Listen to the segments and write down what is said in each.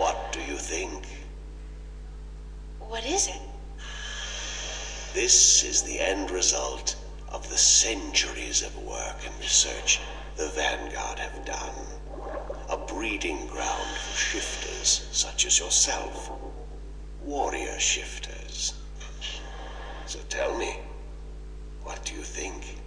What do you think? What is it? This is the end result of the centuries of work and research the Vanguard have done. A breeding ground for shifters such as yourself. Warrior shifters. So tell me, what do you think?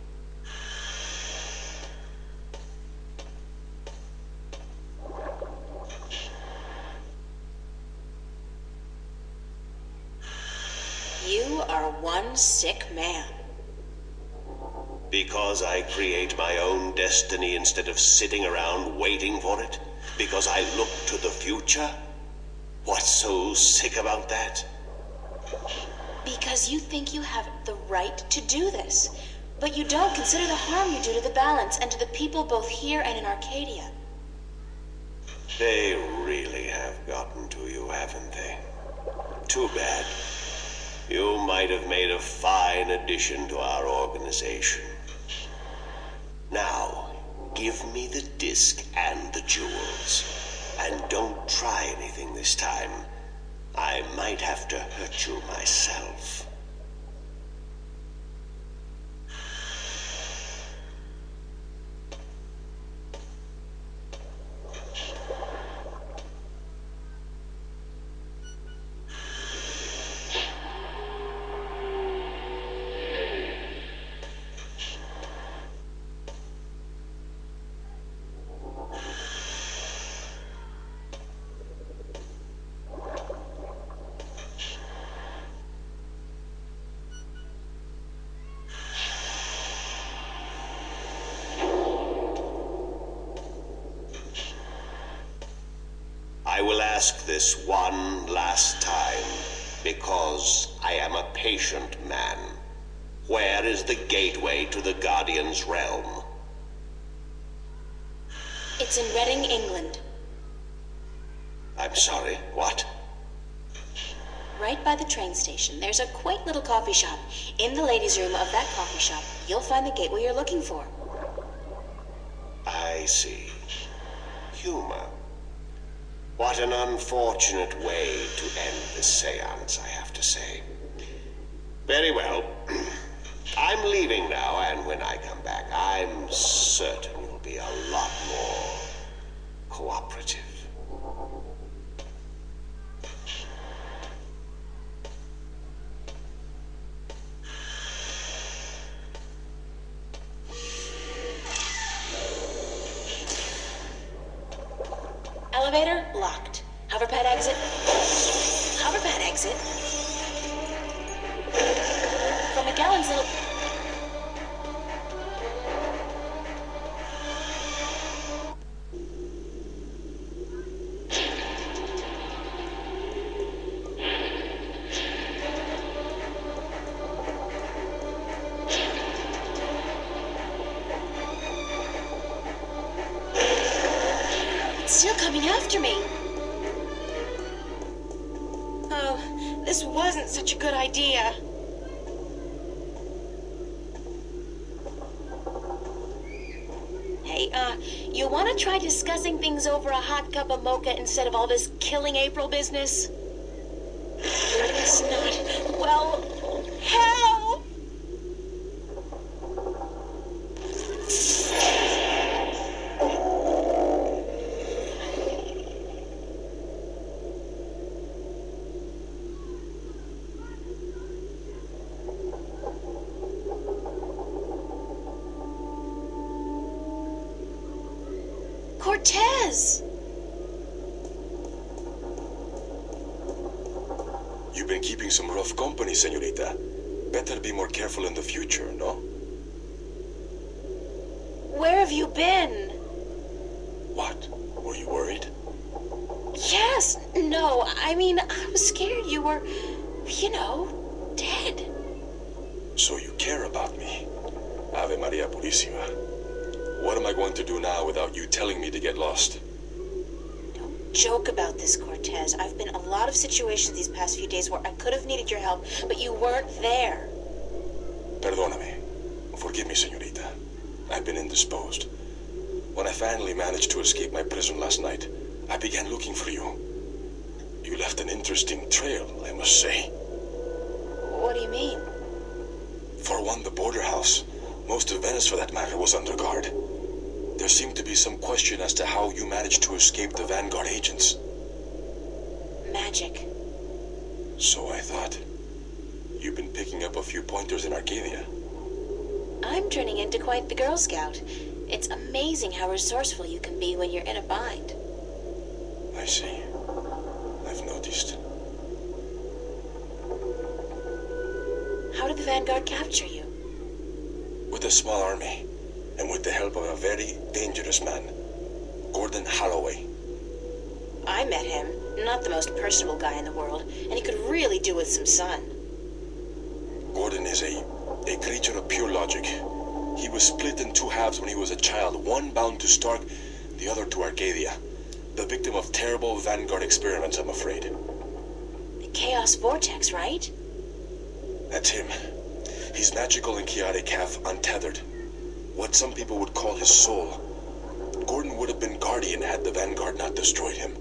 You are one sick man. Because I create my own destiny instead of sitting around waiting for it? Because I look to the future? What's so sick about that? Because you think you have the right to do this. But you don't consider the harm you do to the balance and to the people both here and in Arcadia. They really have gotten to you, haven't they? Too bad. You might have made a fine addition to our organization. Now, give me the disc and the jewels. And don't try anything this time. I might have to hurt you myself. I will ask this one last time, because I am a patient man. Where is the gateway to the Guardian's realm? It's in Reading, England. I'm sorry, what? Right by the train station, there's a quaint little coffee shop. In the ladies' room of that coffee shop, you'll find the gateway you're looking for. I see. Humor. What an unfortunate way to end this seance, I have to say. Very well. I'm leaving now, and when I come back, I'm certain you'll be a lot more cooperative. Elevator locked. Hoverpad exit. Hoverpad exit. From McGowan's little... Still coming after me. Oh, this wasn't such a good idea. Hey, you want to try discussing things over a hot cup of mocha instead of all this killing April business? It's not. Well, help! Cortez! You've been keeping some rough company, señorita. Better be more careful in the future, no? Where have you been? What? Were you worried? Yes, no, I mean, I was scared you were, you know, dead. So you care about me. Ave Maria Purísima. What am I going to do now without you telling me to get lost? Don't joke about this, Cortez. I've been in a lot of situations these past few days where I could have needed your help, but you weren't there. Perdóname. Forgive me, señorita. I've been indisposed. When I finally managed to escape my prison last night, I began looking for you. You left an interesting trail, I must say. What do you mean? For one, the border house, most of Venice for that matter, was under guard. There seemed to be some question as to how you managed to escape the Vanguard agents. Magic. So I thought. You've been picking up a few pointers in Arcadia. I'm turning into quite the Girl Scout. It's amazing how resourceful you can be when you're in a bind. I see. I've noticed. How did the Vanguard capture you? With a small army, and with the help of a very dangerous man, Gordon Holloway. I met him. Not the most personable guy in the world, and he could really do with some sun. Gordon is a creature of pure logic. He was split in two halves when he was a child, one bound to Stark, the other to Arcadia. The victim of terrible Vanguard experiments, I'm afraid. The Chaos Vortex, right? That's him. He's magical and chaotic, half untethered. What some people would call his soul. Gordon would have been Guardian had the Vanguard not destroyed him.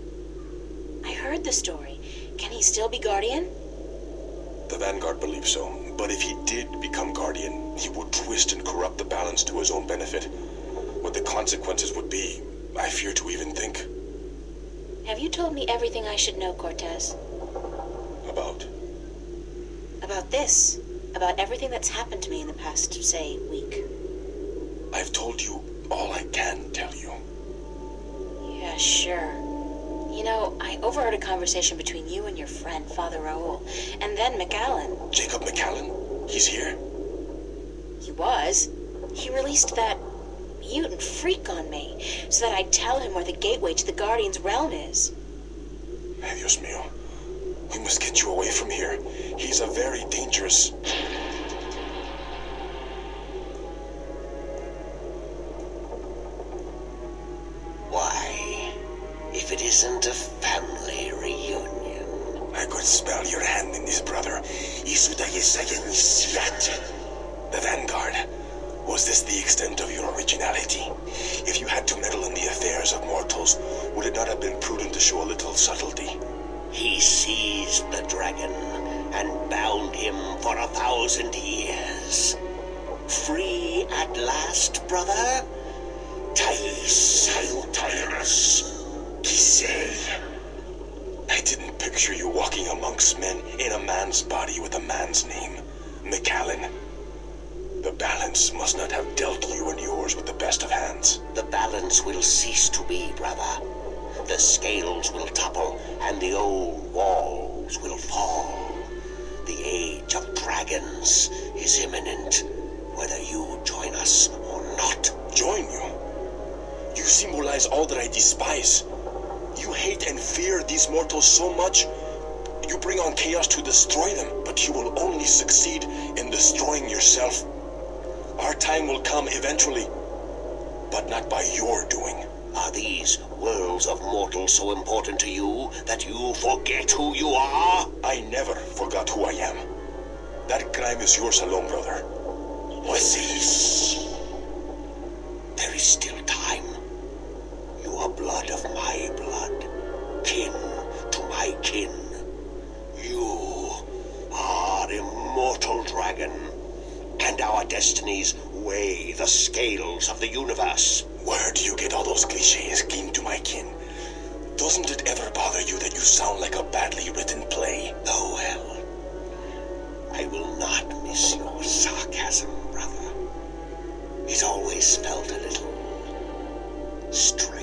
I heard the story. Can he still be Guardian? The Vanguard believes so, but if he did become Guardian, he would twist and corrupt the balance to his own benefit. What the consequences would be, I fear to even think. Have you told me everything I should know, Cortez? About? About this. About everything that's happened to me in the past, say, week. I've told you all I can tell you. Yeah, sure. You know, I overheard a conversation between you and your friend, Father Raoul, and then McAllen. Jacob McAllen? He's here? He was. He released that mutant freak on me, so that I'd tell him where the gateway to the Guardian's realm is. Ay, Dios mío. We must get you away from here. He's a very dangerous... Why, if it isn't a family reunion. I could smell your hand in this, brother. The Vanguard. Was this the extent of your originality? If you had to meddle in the affairs of mortals, would it not have been prudent to show a little subtlety? He seized the dragon and bound him for 1,000 years. Free at last, brother? I didn't picture you walking amongst men in a man's body with a man's name. McAllen. The balance must not have dealt you and yours with the best of hands. The balance will cease to be, brother. The scales will topple, and the old walls will fall. The age of dragons is imminent, whether you join us or not. Join you? You symbolize all that I despise. You hate and fear these mortals so much. You bring on chaos to destroy them, but you will only succeed in destroying yourself. Our time will come eventually, but not by your doing. Are these worlds of mortals so important to you that you forget who you are? I never forgot who I am. That crime is yours alone, brother. Cease. There is still time. You are blood of my blood, kin to my kin. You are immortal, dragon, and our destinies weigh the scales of the universe. Where do you get all those cliches, kin to my kin? Doesn't it ever bother you that you sound like a badly written play? Oh, well. I will not miss your sarcasm, brother. It always felt a little strange.